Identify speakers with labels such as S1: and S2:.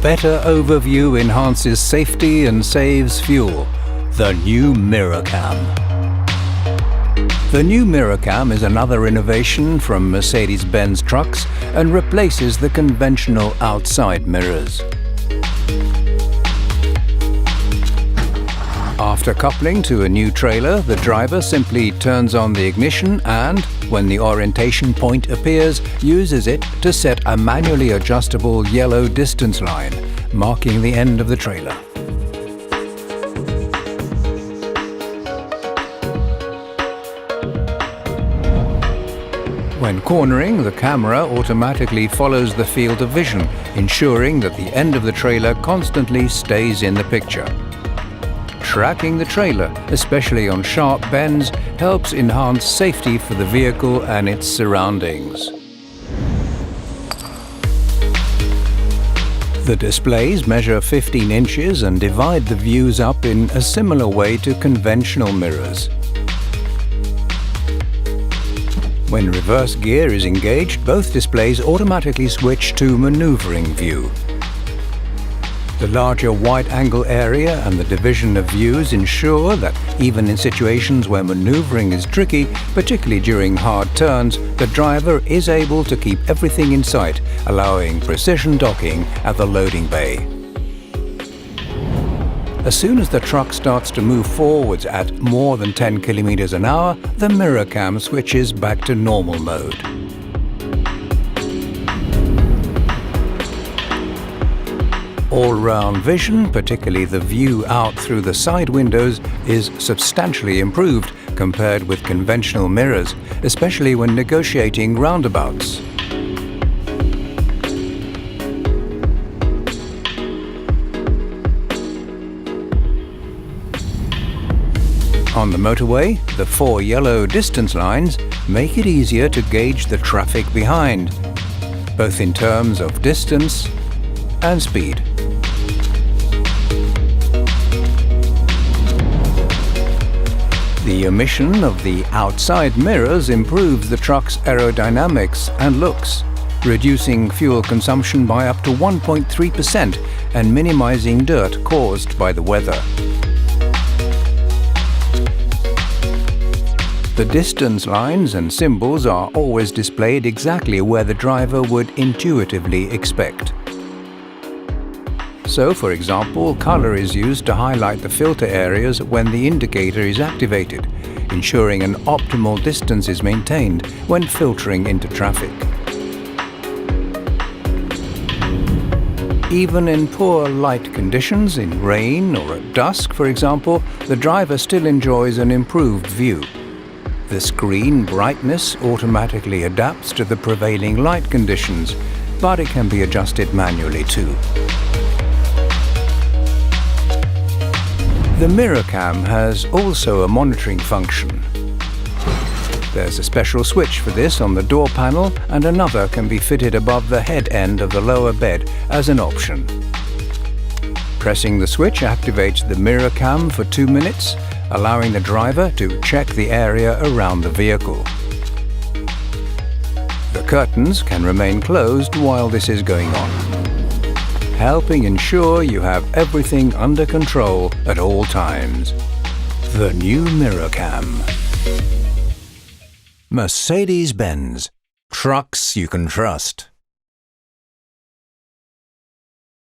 S1: better overview enhances safety and saves fuel. The new MirrorCam. The new MirrorCam is another innovation from Mercedes-Benz trucks and replaces the conventional outside mirrors. After coupling to a new trailer, the driver simply turns on the ignition and, when the orientation point appears, uses it to set a manually adjustable yellow distance line, marking the end of the trailer. When cornering, the camera automatically follows the field of vision, ensuring that the end of the trailer constantly stays in the picture. Tracking the trailer, especially on sharp bends, helps enhance safety for the vehicle and its surroundings. The displays measure 15 inches and divide the views up in a similar way to conventional mirrors. When reverse gear is engaged, both displays automatically switch to maneuvering view. The larger wide-angle area and the division of views ensure that even in situations where maneuvering is tricky, particularly during hard turns, the driver is able to keep everything in sight, allowing precision docking at the loading bay. As soon as the truck starts to move forwards at more than 10 km an hour, the MirrorCam switches back to normal mode. All-round vision, particularly the view out through the side windows, is substantially improved compared with conventional mirrors, especially when negotiating roundabouts. On the motorway, the 4 yellow distance lines make it easier to gauge the traffic behind, both in terms of distance and speed. The omission of the outside mirrors improves the truck's aerodynamics and looks, reducing fuel consumption by up to 1.3% and minimizing dirt caused by the weather. The distance lines and symbols are always displayed exactly where the driver would intuitively expect. So, for example, color is used to highlight the filter areas when the indicator is activated, ensuring an optimal distance is maintained when filtering into traffic. Even in poor light conditions, in rain or at dusk, for example, the driver still enjoys an improved view. The screen brightness automatically adapts to the prevailing light conditions, but it can be adjusted manually too. The MirrorCam has also a monitoring function. There's a special switch for this on the door panel, and another can be fitted above the head end of the lower bed as an option. Pressing the switch activates the MirrorCam for 2 minutes, allowing the driver to check the area around the vehicle. The curtains can remain closed while this is going on, helping ensure you have everything under control at all times. The new MirrorCam. Mercedes-Benz. Trucks you can trust.